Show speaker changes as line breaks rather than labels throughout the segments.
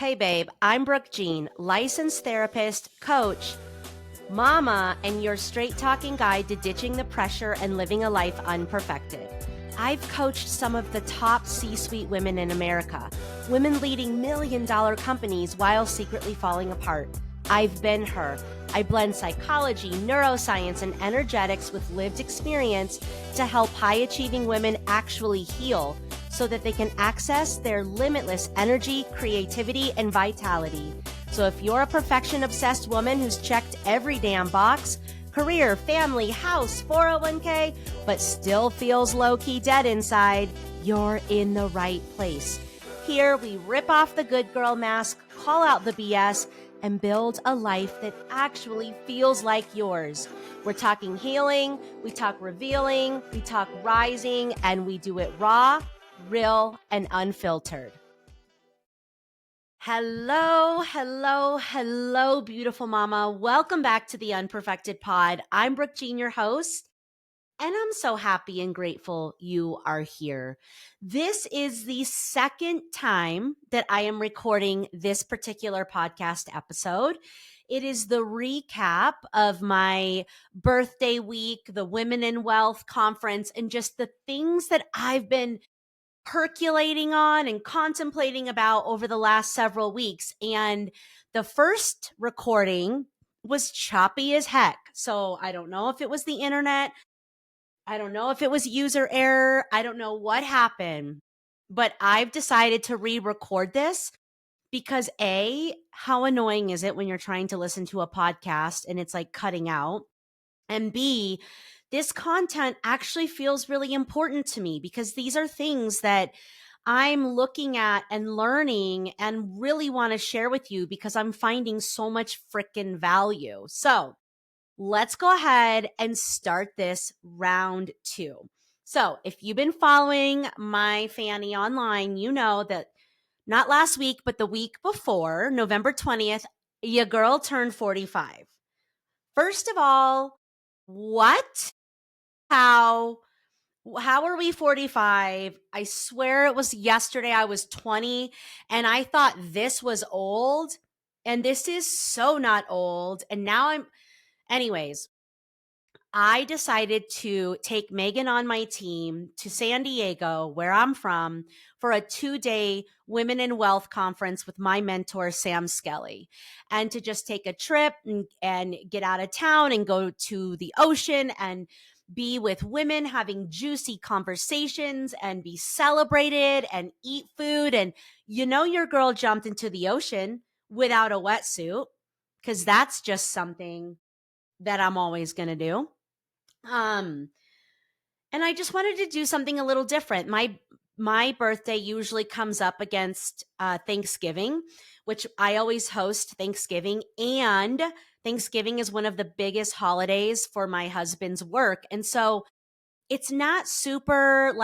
Hey babe, I'm Brooke Jean, licensed therapist, coach, mama, and your straight talking guide to ditching the pressure and living a life unperfected. I've coached some of the top C-suite women in America, women leading $1 million companies while secretly falling apart. I've been her. I blend psychology, neuroscience, and energetics with lived experience to help high-achieving women actually heal so that they can access their limitless energy, creativity, and vitality. So if you're a perfection-obsessed woman who's checked every damn box, career, family, house, 401k, but still feels low-key dead inside, you're in the right place. Here, we rip off the good girl mask, call out the BS, and build a life that actually feels like yours. We're talking healing, we talk revealing, we talk rising, and we do it raw, real, and unfiltered. Hello, hello, hello, beautiful mama. Welcome back to the Unperfected Pod. I'm Brooke Jean, your host, and I'm so happy and grateful you are here. This is the second time that I am recording this particular podcast episode. It is the recap of my birthday week, the Women in Wealth conference, and just the things that I've been percolating on and contemplating about over the last several weeks. And the first recording was choppy as heck. So I don't know if it was the internet. I don't know if it was user error. I don't know what happened, but I've decided to re-record this because A, how annoying is it when you're trying to listen to a podcast and it's like cutting out? And B, this content actually feels really important to me because these are things that I'm looking at and learning and really want to share with you because I'm finding so much freaking value. So let's go ahead and start this round 2. So if you've been following my Fanny online, you know that not last week, but the week before, November 20th, your girl turned 45. First of all, what? How are we 45? I swear it was yesterday. I was 20 and I thought this was old, and this is so not old. And now anyways, I decided to take Megan on my team to San Diego, where I'm from, for a 2-day Women in Wealth conference with my mentor, Sam Skelly, and to just take a trip and get out of town and go to the ocean and be with women having juicy conversations and be celebrated and eat food. And your girl jumped into the ocean without a wetsuit because that's just something that I'm always going to do. And I just wanted to do something a little different. My birthday usually comes up against Thanksgiving, which I always host Thanksgiving, and Thanksgiving is one of the biggest holidays for my husband's work. And so it's not super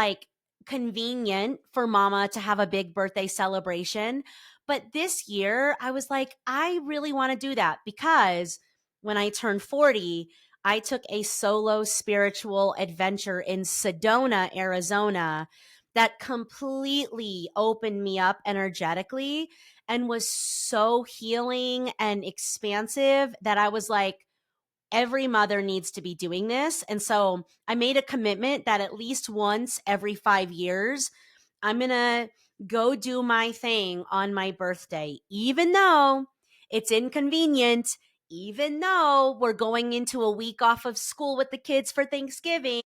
convenient for mama to have a big birthday celebration. But this year I was like, I really want to do that because when I turned 40, I took a solo spiritual adventure in Sedona, Arizona that completely opened me up energetically and was so healing and expansive that I was like, every mother needs to be doing this. And so I made a commitment that at least once every 5 years, I'm going to go do my thing on my birthday, even though it's inconvenient, even though we're going into a week off of school with the kids for Thanksgiving,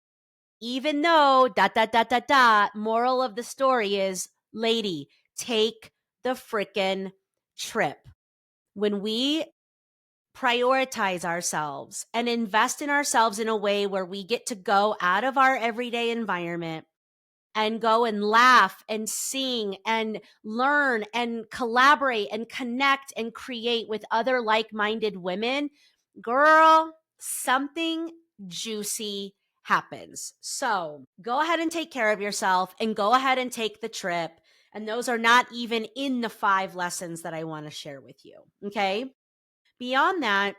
even though moral of the story is, lady, take the frickin' trip. When we prioritize ourselves and invest in ourselves in a way where we get to go out of our everyday environment and go and laugh and sing and learn and collaborate and connect and create with other like-minded women, girl, something juicy happens. So go ahead and take care of yourself and go ahead and take the trip. And those are not even in the 5 lessons that I want to share with you. Okay. Beyond that,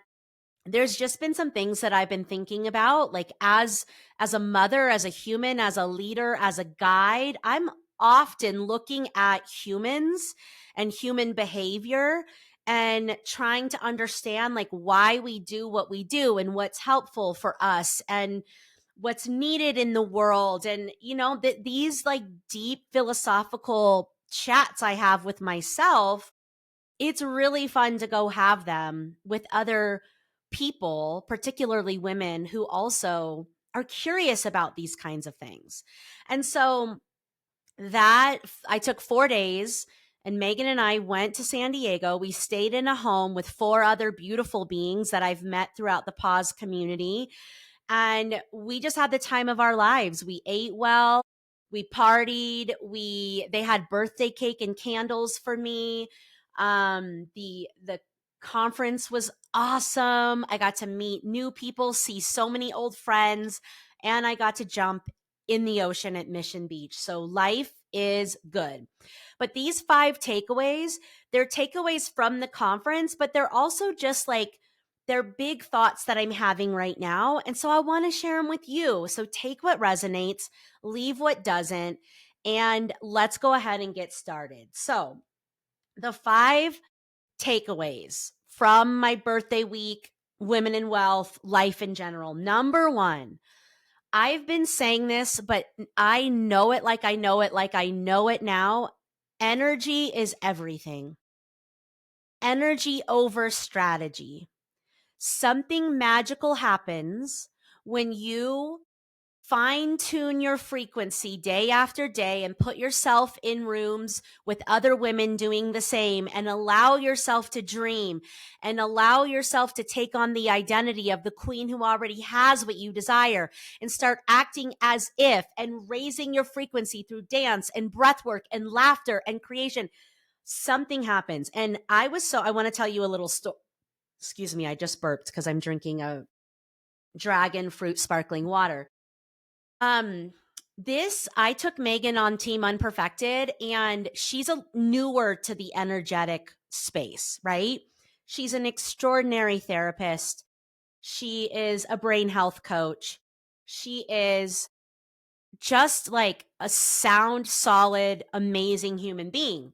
there's just been some things that I've been thinking about, like as a mother, as a human, as a leader, as a guide. I'm often looking at humans and human behavior and trying to understand like why we do what we do and what's helpful for us and what's needed in the world. And, these like deep philosophical chats I have with myself, it's really fun to go have them with other people, particularly women who also are curious about these kinds of things. And so that I took 4 days, and Megan and I went to San Diego. We stayed in a home with 4 other beautiful beings that I've met throughout the pause community. And we just had the time of our lives. We ate well, we partied, they had birthday cake and candles for me. The conference was awesome. I got to meet new people, see so many old friends, and I got to jump in the ocean at Mission Beach. So life is good. But these 5 takeaways, they're takeaways from the conference, but they're also just like they're big thoughts that I'm having right now. And so I want to share them with you. So take what resonates, leave what doesn't, and let's go ahead and get started. So the 5 takeaways from my birthday week, women in wealth, life in general. Number 1, I've been saying this, but I know it like I know it like I know it now. Energy is everything. Energy over strategy. Something magical happens when you fine tune your frequency day after day and put yourself in rooms with other women doing the same and allow yourself to dream and allow yourself to take on the identity of the queen who already has what you desire and start acting as if and raising your frequency through dance and breath work and laughter and creation. Something happens. And I want to tell you a little story. Excuse me, I just burped because I'm drinking a dragon fruit sparkling water. I took Megan on Team Unperfected, and she's a newer to the energetic space, right? She's an extraordinary therapist. She is a brain health coach. She is just like a sound, solid, amazing human being.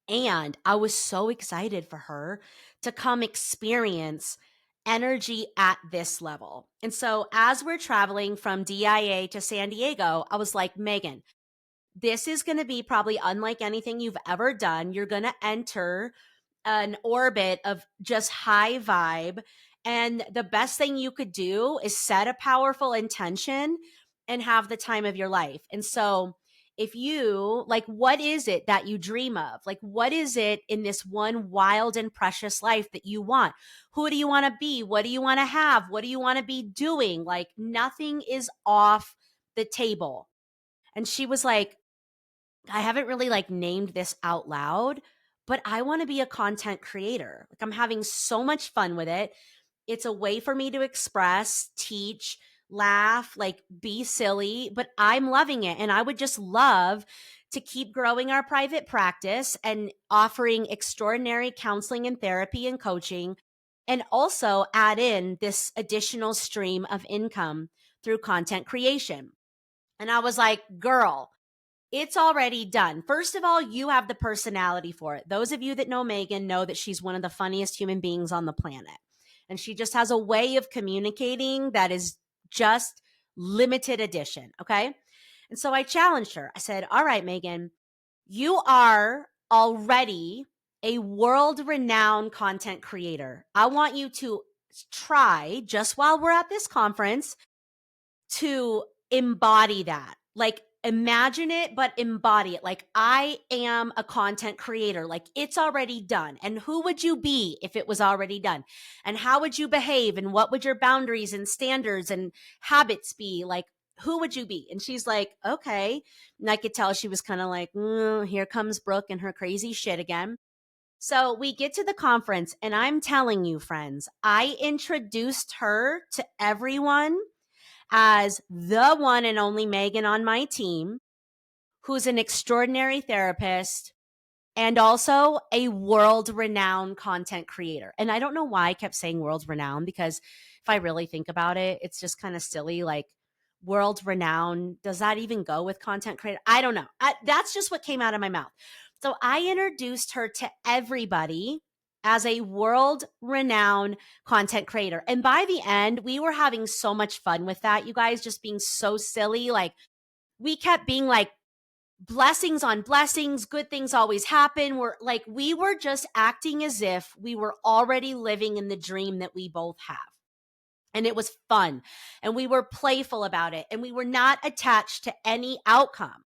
And I was so excited for her to come experience energy at this level. And so as we're traveling from DIA to San Diego, I was like, Megan, this is going to be probably unlike anything you've ever done. You're going to enter an orbit of just high vibe. And the best thing you could do is set a powerful intention and have the time of your life. And so, if you like, what is it that you dream of? Like, what is it in this one wild and precious life that you want? Who do you want to be? What do you want to have? What do you want to be doing? Like, nothing is off the table. And she was like, I haven't really like named this out loud, but I want to be a content creator. Like I'm having so much fun with it. It's a way for me to express, teach, laugh, like be silly, but I'm loving it. And I would just love to keep growing our private practice and offering extraordinary counseling and therapy and coaching, and also add in this additional stream of income through content creation. And I was like, girl, it's already done. First of all, you have the personality for it. Those of you that know Megan know that she's one of the funniest human beings on the planet. And she just has a way of communicating that is just limited edition. Okay. And so I challenged her. I said, all right, Megan, you are already a world renowned content creator. I want you to try, just while we're at this conference, to embody that. Like imagine it, but embody it. Like I am a content creator. Like it's already done. And who would you be if it was already done? And how would you behave? And what would your boundaries and standards and habits be? Like, who would you be? And she's like, okay. And I could tell she was kind of like, here comes Brooke and her crazy shit again. So we get to the conference, and I'm telling you, friends, I introduced her to everyone as the one and only Megan on my team, who's an extraordinary therapist and also a world renowned content creator. And I don't know why I kept saying world renowned, because if I really think about it, it's just kind of silly. Like, world renowned. Does that even go with content creator? I don't know. That's just what came out of my mouth. So I introduced her to everybody as a world renowned content creator. And by the end, we were having so much fun with that, you guys, just being so silly. Like, we kept being like, blessings on blessings, good things always happen. We were just acting as if we were already living in the dream that we both have. And it was fun. And we were playful about it. And we were not attached to any outcome.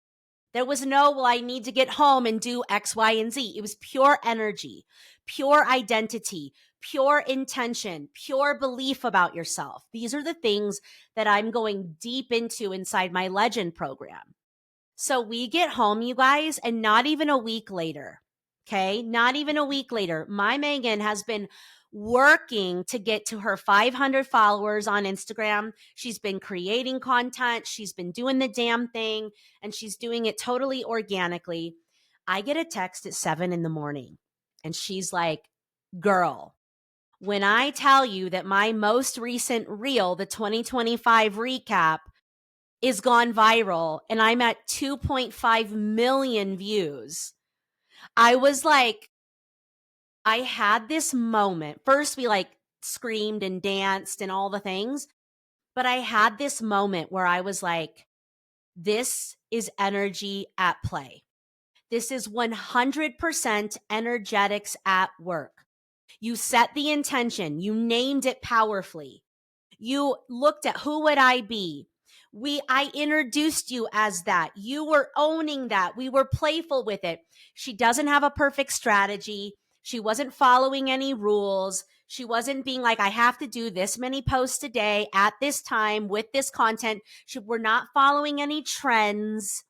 There was no, well, I need to get home and do X, Y, and Z. It was pure energy, pure identity, pure intention, pure belief about yourself. These are the things that I'm going deep into inside my Legend program. So we get home, you guys, and not even a week later, okay? Not even a week later, my Megan has been working to get to her 500 followers on Instagram. She's been creating content. She's been doing the damn thing, and she's doing it totally organically. I get a text at 7 in the morning, and she's like, girl, when I tell you that my most recent reel, the 2025 recap, is gone viral and I'm at 2.5 million views. I was like, I had this moment. First, we like screamed and danced and all the things. But I had this moment where I was like, this is energy at play. This is 100% energetics at work. You set the intention, you named it powerfully. You looked at who would I be? I introduced you as that. You were owning that. We were playful with it. She doesn't have a perfect strategy. She wasn't following any rules. She wasn't being like, I have to do this many posts a day at this time with this content. We're not following any trends.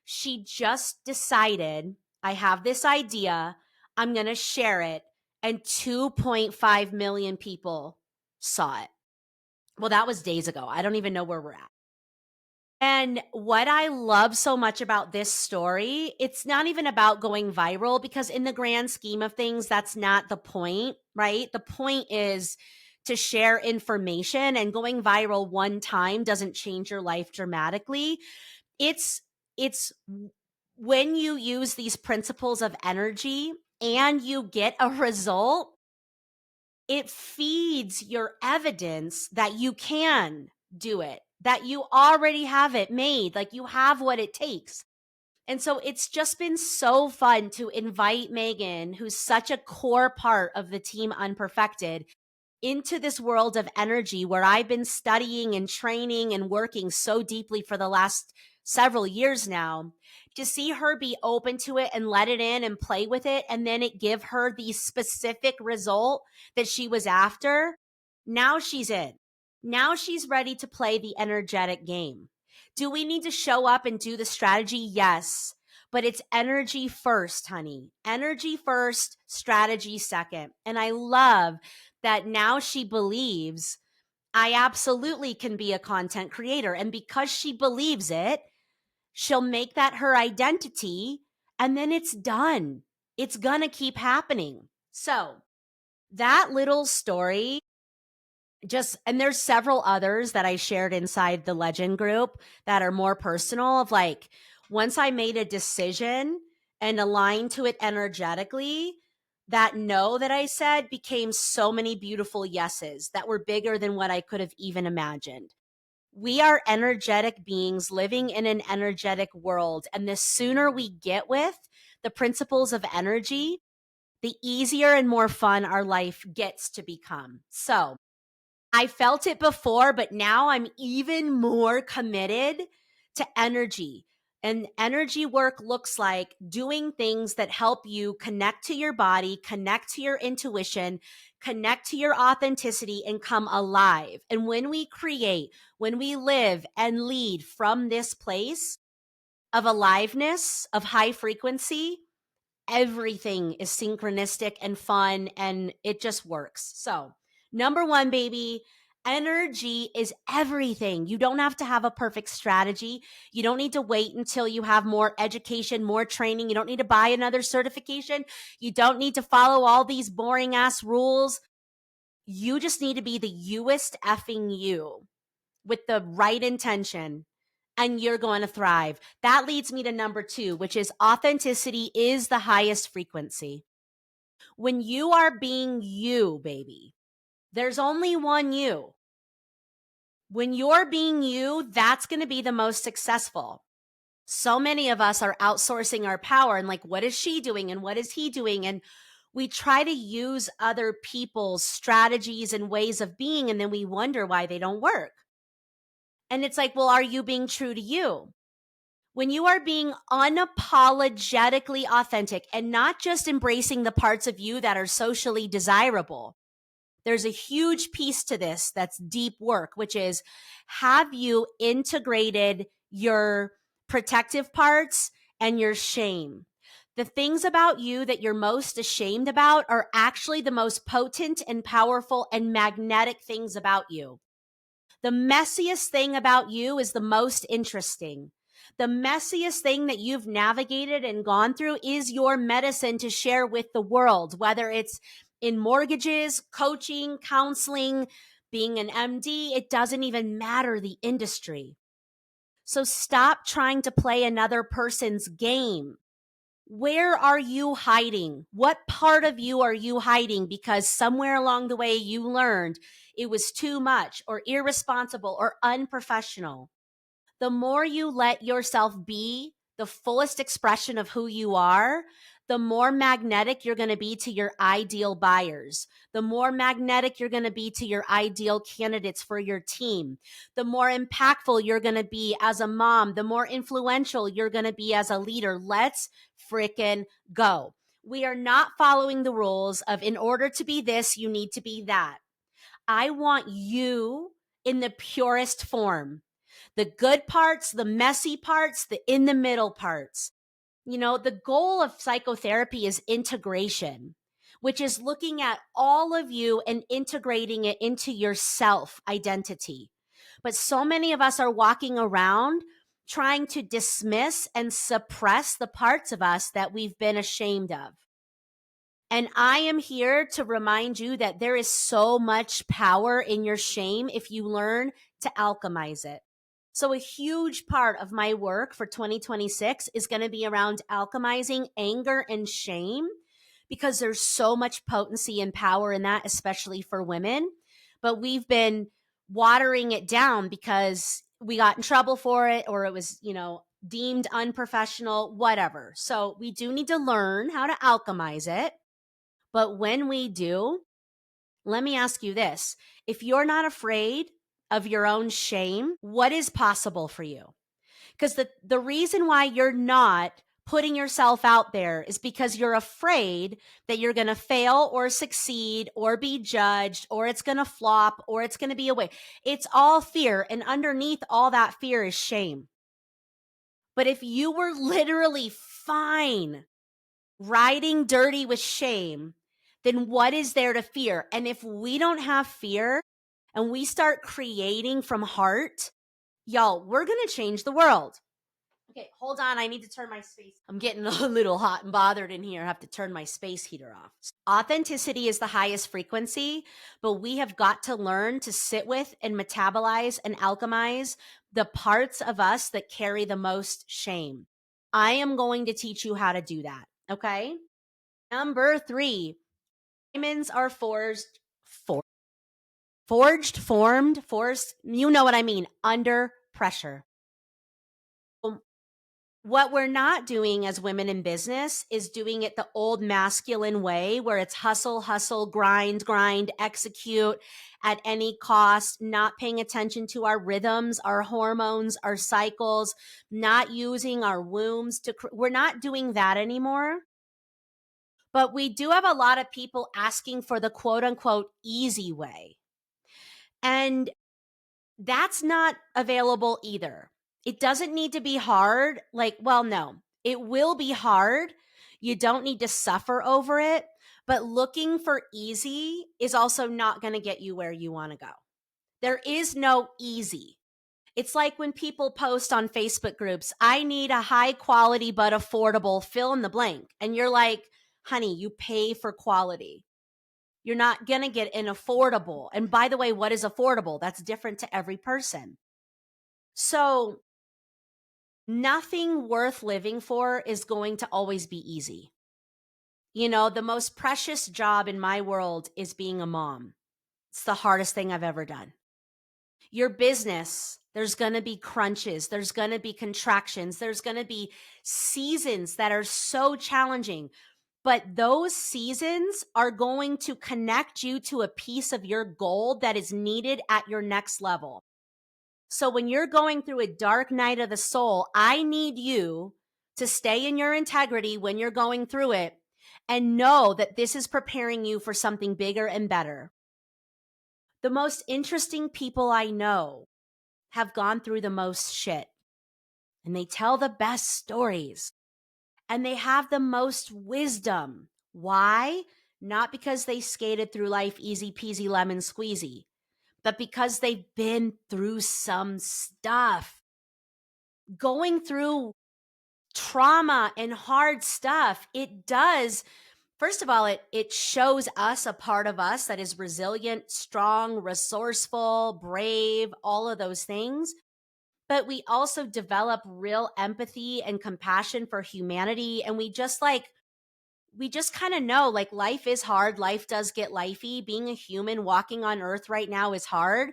She just decided, I have this idea. I'm going to share it. And 2.5 million people saw it. Well, that was days ago. I don't even know where we're at. And what I love so much about this story, it's not even about going viral, because in the grand scheme of things, that's not the point, right? The point is to share information, and going viral one time doesn't change your life dramatically. It's when you use these principles of energy and you get a result, it feeds your evidence that you can do it, that you already have it made, like you have what it takes. And so it's just been so fun to invite Megan, who's such a core part of the team Unperfected, into this world of energy where I've been studying and training and working so deeply for the last several years now. To see her be open to it and let it in and play with it, and then it give her the specific result that she was after. Now she's in. Now she's ready to play the energetic game. Do we need to show up and do the strategy? Yes. But it's energy first, honey. Energy first, strategy second. And I love that now she believes I absolutely can be a content creator. And because she believes it, she'll make that her identity, and then it's done. It's going to keep happening. So that little story, and there's several others that I shared inside the Legend group that are more personal, of like, once I made a decision and aligned to it energetically, that no that I said became so many beautiful yeses that were bigger than what I could have even imagined. We are energetic beings living in an energetic world. And the sooner we get with the principles of energy, the easier and more fun our life gets to become. So I felt it before, but now I'm even more committed to energy. And energy work looks like doing things that help you connect to your body, connect to your intuition, connect to your authenticity, and come alive. And when we create, when we live and lead from this place of aliveness, of high frequency, everything is synchronistic and fun, and it just works. So, number one, baby, energy is everything. You don't have to have a perfect strategy. You don't need to wait until you have more education, more training. You don't need to buy another certification. You don't need to follow all these boring ass rules. You just need to be the youest effing you. with the right intention, and you're going to thrive. That leads me to number 2, which is authenticity is the highest frequency. When you are being you, baby, there's only one you. When you're being you, that's going to be the most successful. So many of us are outsourcing our power and like, what is she doing? And what is he doing? And we try to use other people's strategies and ways of being, and then we wonder why they don't work. And it's like, well, are you being true to you? When you are being unapologetically authentic and not just embracing the parts of you that are socially desirable, there's a huge piece to this that's deep work, which is, have you integrated your protective parts and your shame? The things about you that you're most ashamed about are actually the most potent and powerful and magnetic things about you. The messiest thing about you is the most interesting. The messiest thing that you've navigated and gone through is your medicine to share with the world, whether it's in mortgages, coaching, counseling, being an MD, it doesn't even matter the industry. So stop trying to play another person's game. Where are you hiding? What part of you are you hiding because somewhere along the way you learned it was too much or irresponsible or unprofessional? The more you let yourself be the fullest expression of who you are, the more magnetic you're going to be to your ideal buyers, the more magnetic you're going to be to your ideal candidates for your team, the more impactful you're going to be as a mom, the more influential you're going to be as a leader. Let's freaking go. We are not following the rules of in order to be this, you need to be that. I want you in the purest form. The good parts, the messy parts, the in the middle parts. You know, the goal of psychotherapy is integration, which is looking at all of you and integrating it into your self identity. But so many of us are walking around trying to dismiss and suppress the parts of us that we've been ashamed of. And I am here to remind you that there is so much power in your shame if you learn to alchemize it. So a huge part of my work for 2026 is going to be around alchemizing anger and shame, because there's so much potency and power in that, especially for women. But we've been watering it down because we got in trouble for it, or it was, deemed unprofessional, whatever. So we do need to learn how to alchemize it. But when we do, let me ask you this. If you're not afraid of your own shame, what is possible for you? Because the reason why you're not putting yourself out there is because you're afraid that you're going to fail or succeed or be judged or it's going to flop or it's going to be a way. It's all fear. And underneath all that fear is shame. But if you were literally fine riding dirty with shame, then what is there to fear? And if we don't have fear and we start creating from heart, y'all, we're going to change the world. Okay, hold on. I need to turn my space. I'm getting a little hot and bothered in here. I have to turn my space heater off. Authenticity is the highest frequency, but we have got to learn to sit with and metabolize and alchemize the parts of us that carry the most shame. I am going to teach you how to do that. Okay. Number 3, diamonds are formed, you know what I mean, under pressure. What we're not doing as women in business is doing it the old masculine way, where it's hustle, hustle, grind, grind, execute at any cost, not paying attention to our rhythms, our hormones, our cycles, not using our wombs we're not doing that anymore. But we do have a lot of people asking for the quote unquote easy way. And that's not available either. It doesn't need to be hard. No, it will be hard. You don't need to suffer over it. But looking for easy is also not going to get you where you want to go. There is no easy. It's like when people post on Facebook groups, I need a high quality but affordable fill in the blank. And you're like, honey, you pay for quality. You're not going to get an affordable. And by the way, what is affordable? That's different to every person. So nothing worth living for is going to always be easy. The most precious job in my world is being a mom. It's the hardest thing I've ever done. Your business, there's going to be crunches, there's going to be contractions, there's going to be seasons that are so challenging. But those seasons are going to connect you to a piece of your goal that is needed at your next level. So when you're going through a dark night of the soul, I need you to stay in your integrity when you're going through it and know that this is preparing you for something bigger and better. The most interesting people I know have gone through the most shit, and they tell the best stories, and they have the most wisdom. Why? Not because they skated through life easy peasy lemon squeezy, but because they've been through some stuff. Going through trauma and hard stuff, it does. First of all, it shows us a part of us that is resilient, strong, resourceful, brave, all of those things. But we also develop real empathy and compassion for humanity. And we just kind of know like life is hard. Life does get lifey. Being a human walking on earth right now is hard.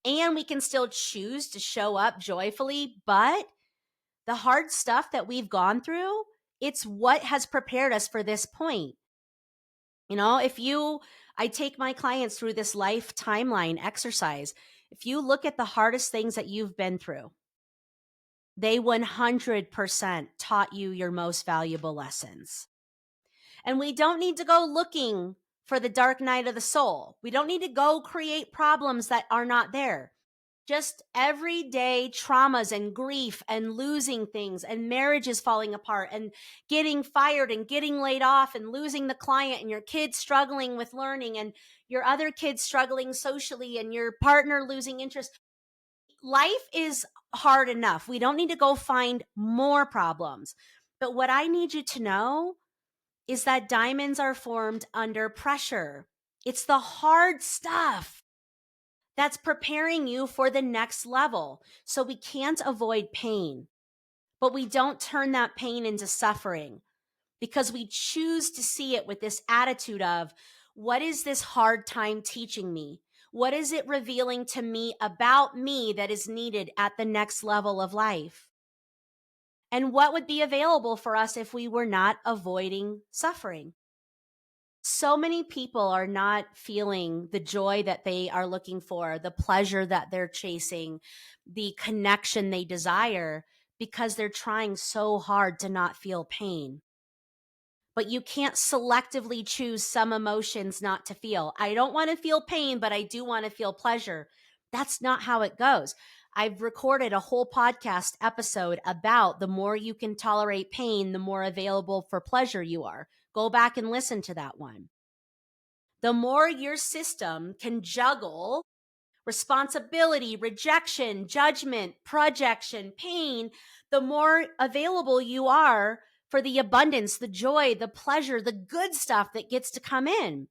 And we can still choose to show up joyfully. But the hard stuff that we've gone through, it's what has prepared us for this point. I take my clients through this life timeline exercise. If you look at the hardest things that you've been through, they 100% taught you your most valuable lessons. And we don't need to go looking for the dark night of the soul. We don't need to go create problems that are not there. Just everyday traumas and grief and losing things and marriages falling apart and getting fired and getting laid off and losing the client and your kids struggling with learning and your other kids struggling socially and your partner losing interest. Life is hard enough. We don't need to go find more problems. But what I need you to know is that diamonds are formed under pressure. It's the hard stuff that's preparing you for the next level. So we can't avoid pain, but we don't turn that pain into suffering because we choose to see it with this attitude of, what is this hard time teaching me? What is it revealing to me about me that is needed at the next level of life? And what would be available for us if we were not avoiding suffering? So many people are not feeling the joy that they are looking for, the pleasure that they're chasing, the connection they desire, because they're trying so hard to not feel pain. But you can't selectively choose some emotions not to feel. I don't want to feel pain, but I do want to feel pleasure. That's not how it goes. I've recorded a whole podcast episode about the more you can tolerate pain, the more available for pleasure you are. Go back and listen to that one. The more your system can juggle responsibility, rejection, judgment, projection, pain, the more available you are for the abundance, the joy, the pleasure, the good stuff that gets to come in.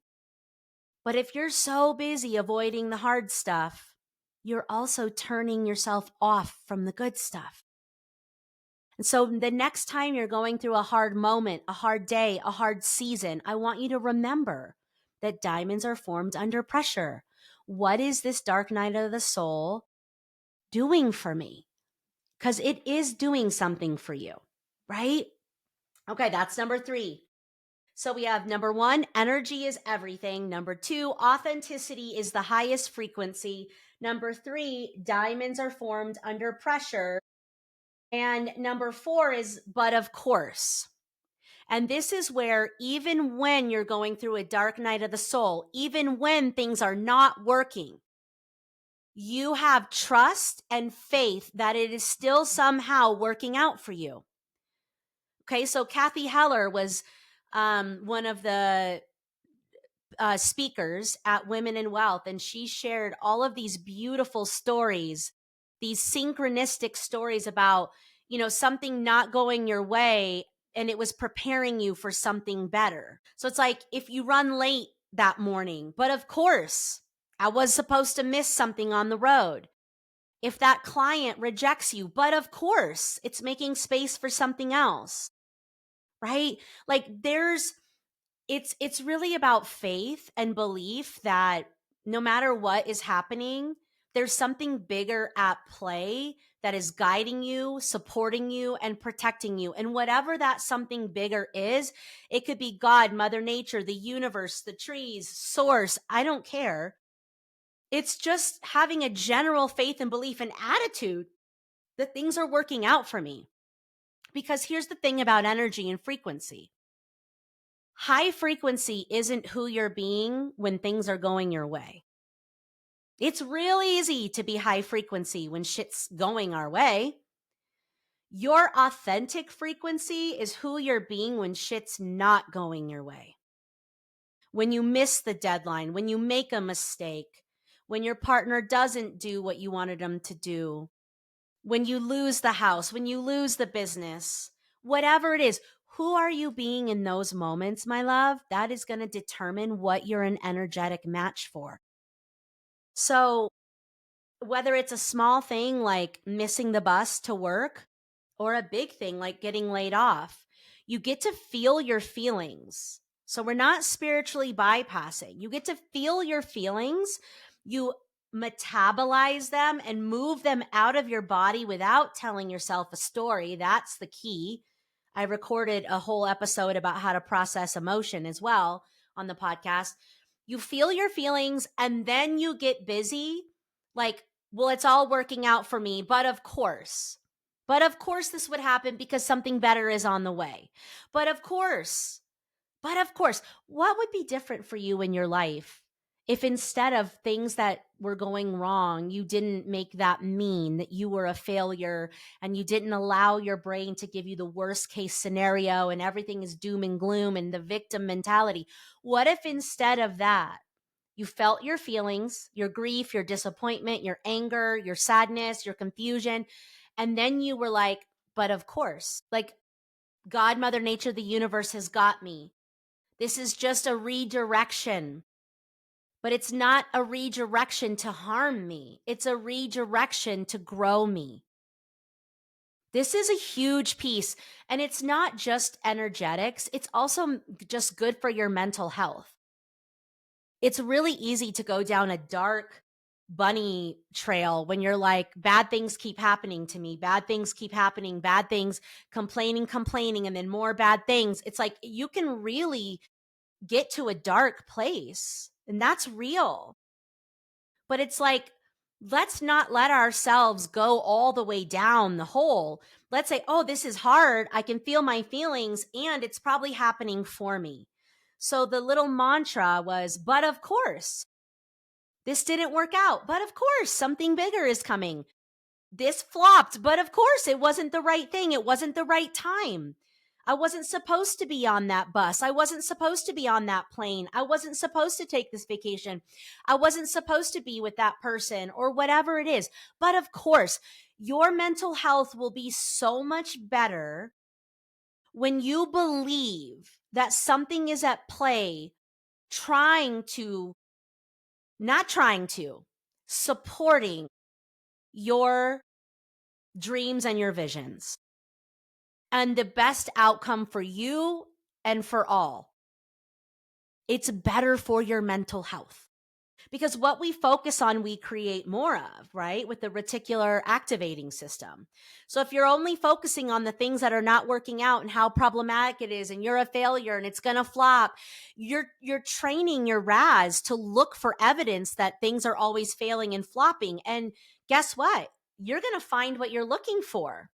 But if you're so busy avoiding the hard stuff, you're also turning yourself off from the good stuff. And so the next time you're going through a hard moment, a hard day, a hard season, I want you to remember that diamonds are formed under pressure. What is this dark night of the soul doing for me? Because it is doing something for you, right? Okay, that's number 3. So we have number 1, energy is everything. Number 2, authenticity is the highest frequency. Number 3, diamonds are formed under pressure. And number 4 is, but of course. And this is where even when you're going through a dark night of the soul, even when things are not working, you have trust and faith that it is still somehow working out for you. Okay, so Kathy Heller was one of the speakers at Women in Wealth, and she shared all of these beautiful stories, these synchronistic stories about, something not going your way and it was preparing you for something better. So it's like if you run late that morning, but of course, I was supposed to miss something on the road. If that client rejects you, but of course, it's making space for something else, right? Like it's really about faith and belief that no matter what is happening, there's something bigger at play that is guiding you, supporting you, and protecting you. And whatever that something bigger is, it could be God, Mother Nature, the universe, the trees, source, I don't care. It's just having a general faith and belief and attitude that things are working out for me. Because here's the thing about energy and frequency: high frequency isn't who you're being when things are going your way. It's real easy to be high frequency when shit's going our way. Your authentic frequency is who you're being when shit's not going your way. When you miss the deadline, when you make a mistake, when your partner doesn't do what you wanted them to do, when you lose the house, when you lose the business, whatever it is, who are you being in those moments, my love? That is going to determine what you're an energetic match for. So, whether it's a small thing like missing the bus to work or a big thing like getting laid off, you get to feel your feelings. So, we're not spiritually bypassing. You get to feel your feelings. You metabolize them and move them out of your body without telling yourself a story. That's the key. I recorded a whole episode about how to process emotion as well on the podcast. You feel your feelings and then you get busy. Like, well, it's all working out for me, but of course. But of course, this would happen because something better is on the way. But of course, but of course, what would be different for you in your life if instead of things that were going wrong, you didn't make that mean that you were a failure and you didn't allow your brain to give you the worst case scenario and everything is doom and gloom and the victim mentality? What if instead of that, you felt your feelings, your grief, your disappointment, your anger, your sadness, your confusion, and then you were like, but of course, like God, Mother Nature, the universe has got me. This is just a redirection, but it's not a redirection to harm me. It's a redirection to grow me. This is a huge piece, and it's not just energetics. It's also just good for your mental health. It's really easy to go down a dark bunny trail when you're like, bad things keep happening to me, bad things keep happening, bad things, complaining, and then more bad things. It's like you can really get to a dark place, and that's real. But it's like, let's not let ourselves go all the way down the hole. Let's say, oh, this is hard. I can feel my feelings, and it's probably happening for me. So the little mantra was, but of course, this didn't work out. But of course, something bigger is coming. This flopped, but of course, it wasn't the right thing. It wasn't the right time. I wasn't supposed to be on that bus. I wasn't supposed to be on that plane. I wasn't supposed to take this vacation. I wasn't supposed to be with that person or whatever it is. But of course, your mental health will be so much better when you believe that something is at play, trying to, not trying to, supporting your dreams and your visions. And the best outcome for you and for all. It's better for your mental health. Because what we focus on, we create more of, right? With the reticular activating system. So if you're only focusing on the things that are not working out and how problematic it is and you're a failure and it's going to flop, you're training your RAS to look for evidence that things are always failing and flopping. And guess what? You're going to find what you're looking for.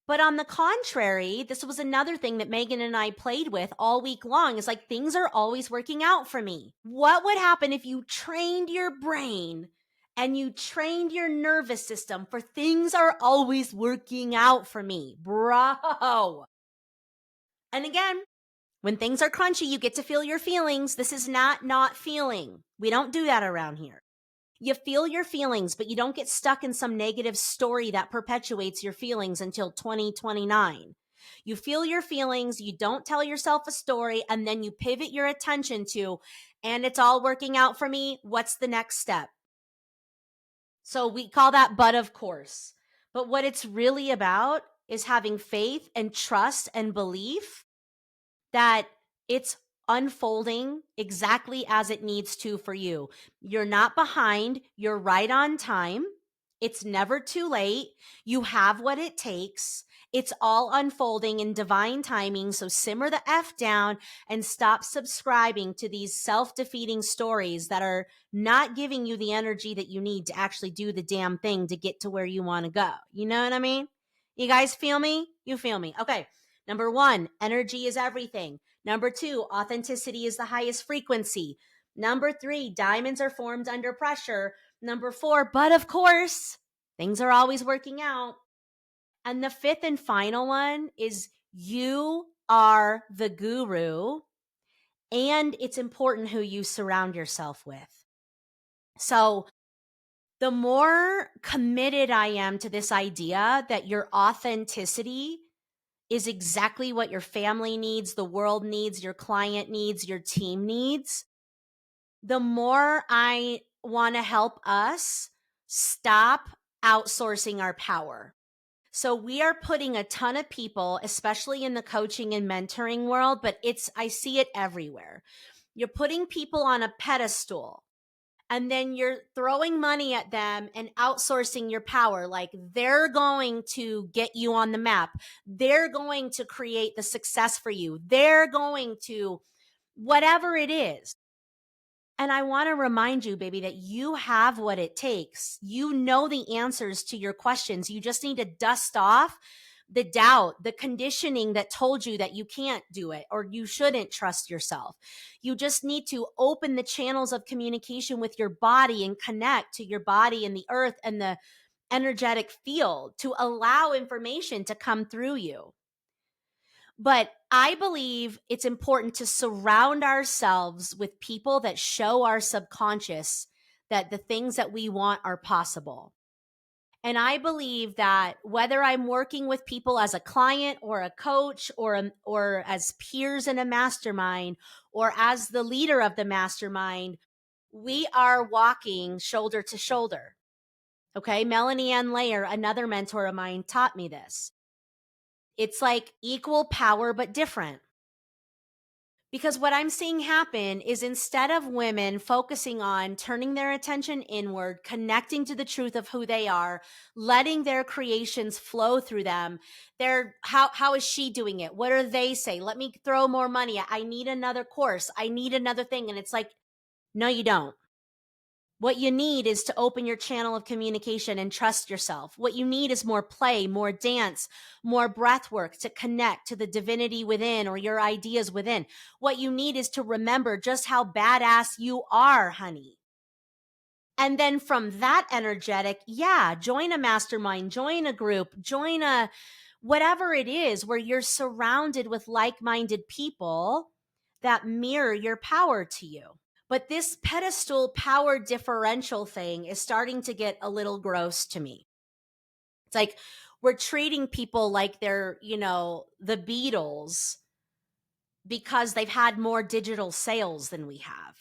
But on the contrary, this was another thing that Megan and I played with all week long, is like, things are always working out for me. What would happen if you trained your brain and you trained your nervous system for things are always working out for me? Bro. And again, when things are crunchy, you get to feel your feelings. This is not feeling. We don't do that around here. You feel your feelings, but you don't get stuck in some negative story that perpetuates your feelings until 2029. You feel your feelings, you don't tell yourself a story, and then you pivot your attention to, and it's all working out for me. What's the next step? So we call that but of course. But what it's really about is having faith and trust and belief that it's unfolding exactly as it needs to for you. You're not behind, you're right on time. It's never too late. You have what it takes. It's all unfolding in divine timing. So simmer the F down and stop subscribing to these self defeating stories that are not giving you the energy that you need to actually do the damn thing to get to where you want to go. You know what I mean? You guys feel me? You feel me? Okay. Number one, energy is everything. Number two, authenticity is the highest frequency. Number three, diamonds are formed under pressure. Number four, but of course, things are always working out. And the fifth and final one is you are the guru, and it's important who you surround yourself with. So the more committed I am to this idea that your authenticity is exactly what your family needs, the world needs, your client needs, your team needs, the more I want to help us stop outsourcing our power. So we are putting a ton of people, especially in the coaching and mentoring world, but I see it everywhere. You're putting people on a pedestal and then you're throwing money at them and outsourcing your power. Like they're going to get you on the map. They're going to create the success for you. They're going to whatever it is. And I want to remind you, baby, that you have what it takes. You know the answers to your questions. You just need to dust off the doubt, the conditioning that told you that you can't do it or you shouldn't trust yourself. You just need to open the channels of communication with your body and connect to your body and the earth and the energetic field to allow information to come through you. But I believe it's important to surround ourselves with people that show our subconscious that the things that we want are possible. And I believe that whether I'm working with people as a client or a coach or as peers in a mastermind or as the leader of the mastermind, we are walking shoulder to shoulder. Okay. Melanie Ann Layer, another mentor of mine, taught me this. It's like equal power, but different. Because what I'm seeing happen is instead of women focusing on turning their attention inward, connecting to the truth of who they are, letting their creations flow through them, how is she doing it? What do they say? Let me throw more money. I need another course. I need another thing. And it's like, no, you don't. What you need is to open your channel of communication and trust yourself. What you need is more play, more dance, more breath work to connect to the divinity within or your ideas within. What you need is to remember just how badass you are, honey. And then from that energetic, join a mastermind, join a group, join a whatever it is where you're surrounded with like-minded people that mirror your power to you. But this pedestal power differential thing is starting to get a little gross to me. It's like we're treating people like they're, the Beatles because they've had more digital sales than we have.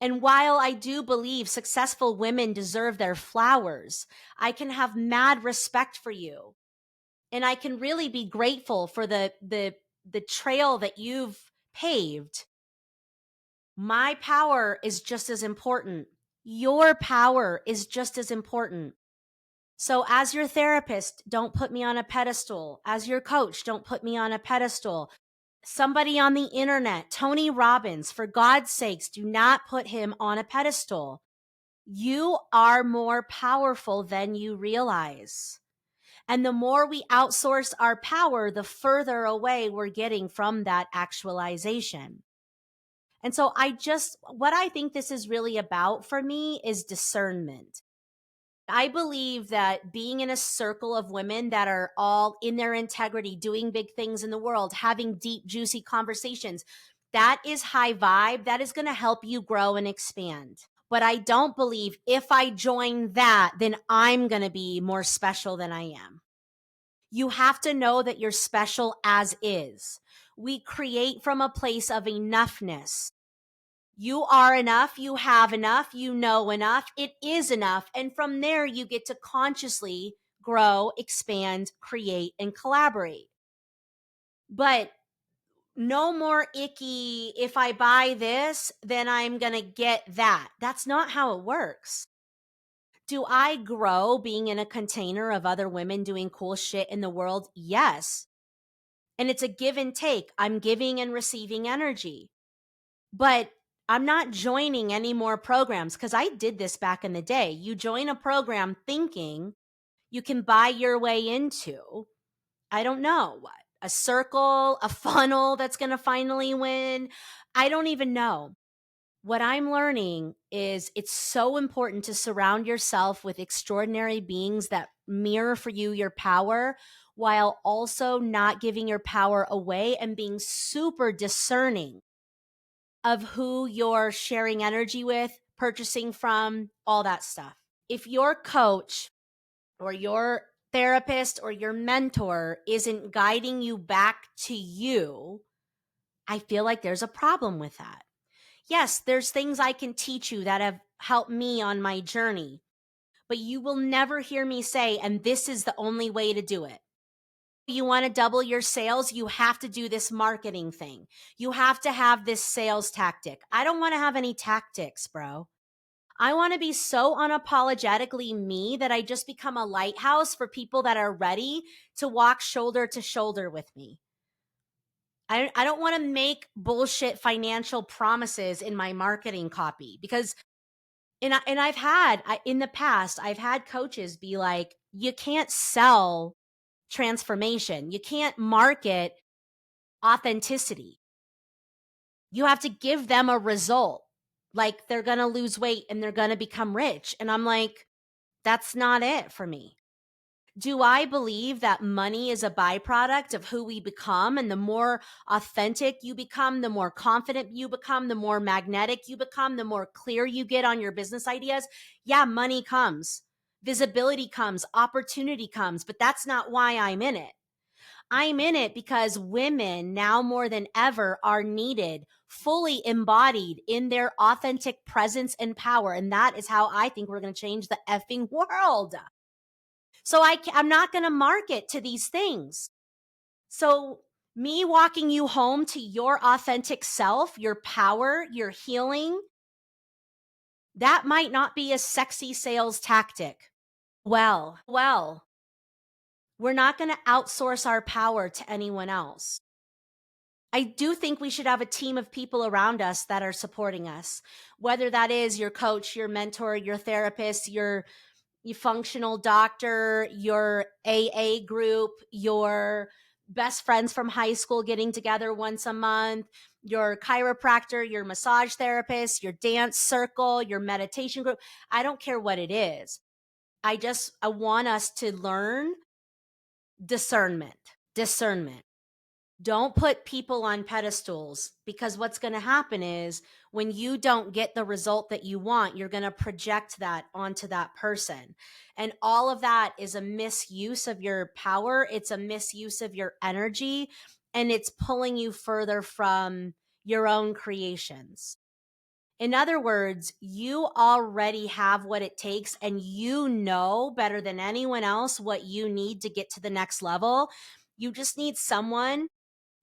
And while I do believe successful women deserve their flowers, I can have mad respect for you. And I can really be grateful for the trail that you've paved. My power is just as important. Your power is just as important. So as your therapist, don't put me on a pedestal. As your coach, don't put me on a pedestal. Somebody on the internet, Tony Robbins, for God's sakes, do not put him on a pedestal. You are more powerful than you realize. And the more we outsource our power, the further away we're getting from that actualization. And so what I think this is really about for me is discernment. I believe that being in a circle of women that are all in their integrity, doing big things in the world, having deep, juicy conversations, that is high vibe. That is going to help you grow and expand. But I don't believe if I join that, then I'm going to be more special than I am. You have to know that you're special as is. We create from a place of enoughness. You are enough, you have enough, you know enough, it is enough. And from there, you get to consciously grow, expand, create, and collaborate. But no more icky, if I buy this, then I'm going to get that. That's not how it works. Do I grow being in a container of other women doing cool shit in the world? Yes. And it's a give and take. I'm giving and receiving energy. But I'm not joining any more programs because I did this back in the day. You join a program thinking you can buy your way into, I don't know what, a circle, a funnel that's going to finally win. I don't even know. What I'm learning is it's so important to surround yourself with extraordinary beings that mirror for you your power while also not giving your power away and being super discerning of who you're sharing energy with, purchasing from, all that stuff. If your coach or your therapist or your mentor isn't guiding you back to you, I feel like there's a problem with that. Yes, there's things I can teach you that have helped me on my journey, but you will never hear me say, and this is the only way to do it. You want to double your sales, you have to do this marketing thing. You have to have this sales tactic. I don't want to have any tactics, bro. I want to be so unapologetically me that I just become a lighthouse for people that are ready to walk shoulder to shoulder with me. I don't want to make bullshit financial promises in my marketing copy because I've had in the past I've had coaches be like, you can't sell transformation. You can't market authenticity. You have to give them a result. Like they're going to lose weight and they're going to become rich. And I'm like, that's not it for me. Do I believe that money is a byproduct of who we become? And the more authentic you become, the more confident you become, the more magnetic you become, the more clear you get on your business ideas. Yeah, money comes, visibility comes, opportunity comes, but that's not why I'm in it. I'm in it because women now more than ever are needed, fully embodied in their authentic presence and power. And that is how I think we're going to change the effing world. So I'm not going to market to these things. So me walking you home to your authentic self, your power, your healing, that might not be a sexy sales tactic. Well, we're not going to outsource our power to anyone else. I do think we should have a team of people around us that are supporting us, whether that is your coach, your mentor, your therapist, your functional doctor, your AA group, your best friends from high school getting together once a month, your chiropractor, your massage therapist, your dance circle, your meditation group. I don't care what it is. I want us to learn discernment. Discernment. Don't put people on pedestals because what's going to happen is when you don't get the result that you want, you're going to project that onto that person. And all of that is a misuse of your power. It's a misuse of your energy, and it's pulling you further from your own creations. In other words, you already have what it takes and you know better than anyone else what you need to get to the next level. You just need someone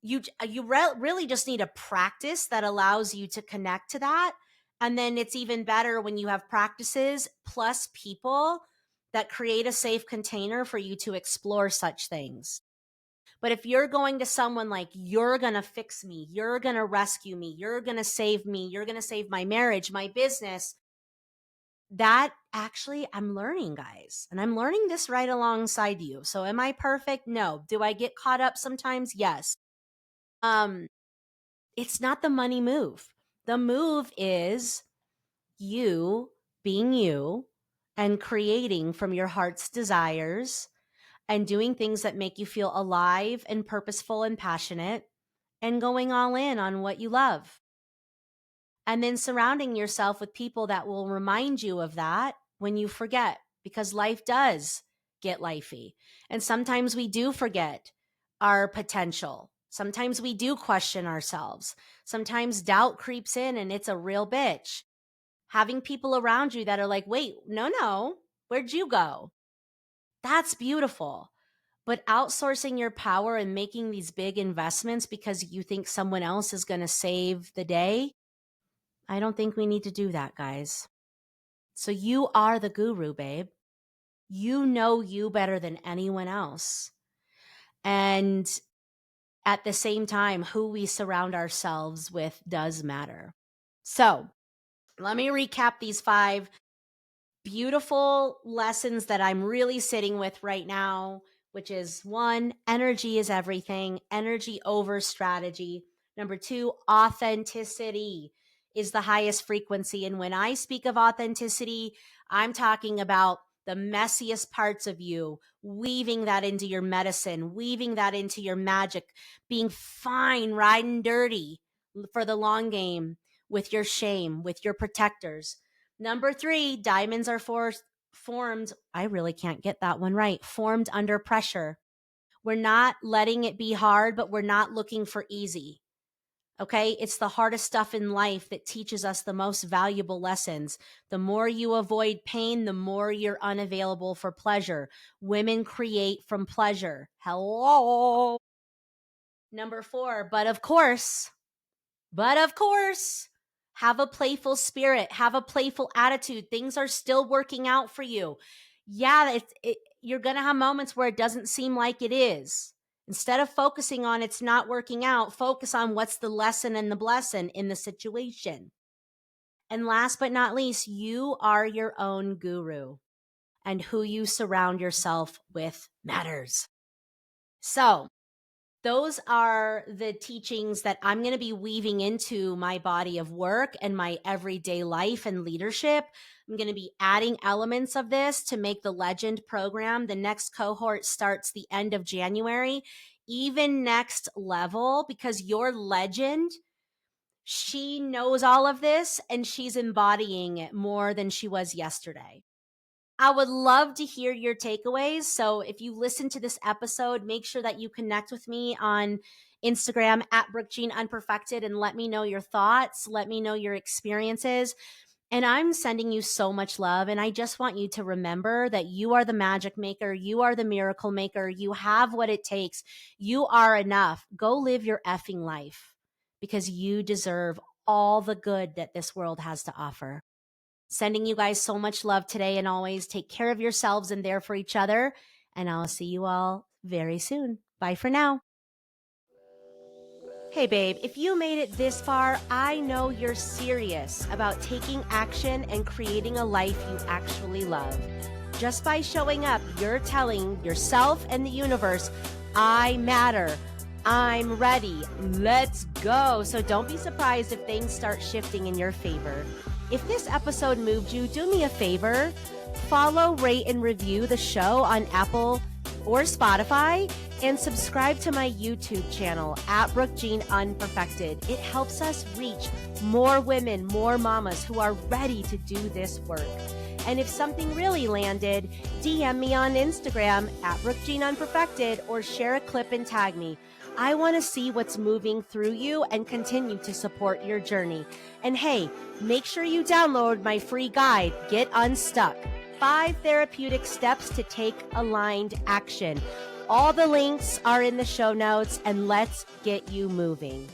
really just need a practice that allows you to connect to that. And then it's even better when you have practices plus people that create a safe container for you to explore such things. But if you're going to someone like, you're going to fix me, you're going to rescue me, you're going to save me, you're going to save my marriage, my business, that actually I'm learning, guys. And I'm learning this right alongside you. So am I perfect? No. Do I get caught up sometimes? Yes. It's not the money move. The move is you being you and creating from your heart's desires and doing things that make you feel alive and purposeful and passionate and going all in on what you love. And then surrounding yourself with people that will remind you of that when you forget, because life does get lifey. And sometimes we do forget our potential. Sometimes we do question ourselves. Sometimes doubt creeps in and it's a real bitch. Having people around you that are like, wait, no, where'd you go? That's beautiful. But outsourcing your power and making these big investments because you think someone else is going to save the day, I don't think we need to do that, guys. So you are the guru, babe. You know you better than anyone else. And at the same time, who we surround ourselves with does matter. So let me recap these 5 beautiful lessons that I'm really sitting with right now, which is 1, energy is everything, energy over strategy. Number 2, authenticity is the highest frequency. And when I speak of authenticity, I'm talking about the messiest parts of you, weaving that into your medicine, weaving that into your magic, being fine, riding dirty for the long game with your shame, with your protectors. Number 3, diamonds are formed. I really can't get that one right. Formed under pressure. We're not letting it be hard, but we're not looking for easy. Okay. It's the hardest stuff in life that teaches us the most valuable lessons. The more you avoid pain, the more you're unavailable for pleasure. Women create from pleasure. Hello. Number 4, but of course, have a playful spirit, have a playful attitude. Things are still working out for you. Yeah, you're going to have moments where it doesn't seem like it is. Instead of focusing on it's not working out, focus on what's the lesson and the blessing in the situation. And last but not least, you are your own guru, and who you surround yourself with matters. So, those are the teachings that I'm going to be weaving into my body of work and my everyday life and leadership. I'm going to be adding elements of this to make the Legend program. The next cohort starts the end of January, even next level, because your legend, she knows all of this and she's embodying it more than she was yesterday. I would love to hear your takeaways. So if you listen to this episode, make sure that you connect with me on Instagram at BrookeJeanUnperfected and let me know your thoughts. Let me know your experiences. And I'm sending you so much love. And I just want you to remember that you are the magic maker. You are the miracle maker. You have what it takes. You are enough. Go live your effing life because you deserve all the good that this world has to offer. Sending you guys so much love today, and always take care of yourselves and there for each other. And I'll see you all very soon. Bye for now. Hey babe, if you made it this far, I know you're serious about taking action and creating a life you actually love. Just by showing up, you're telling yourself and the universe, I matter. I'm ready. Let's go. So don't be surprised if things start shifting in your favor. If this episode moved you, do me a favor. Follow, rate, and review the show on Apple or Spotify, and subscribe to my YouTube channel at BrookeJeanUnperfected. It helps us reach more women, more mamas who are ready to do this work. And if something really landed, DM me on Instagram at BrookeJeanUnperfected or share a clip and tag me. I want to see what's moving through you and continue to support your journey. And hey, make sure you download my free guide, Get Unstuck, 5 therapeutic steps to take aligned action. All the links are in the show notes, and let's get you moving.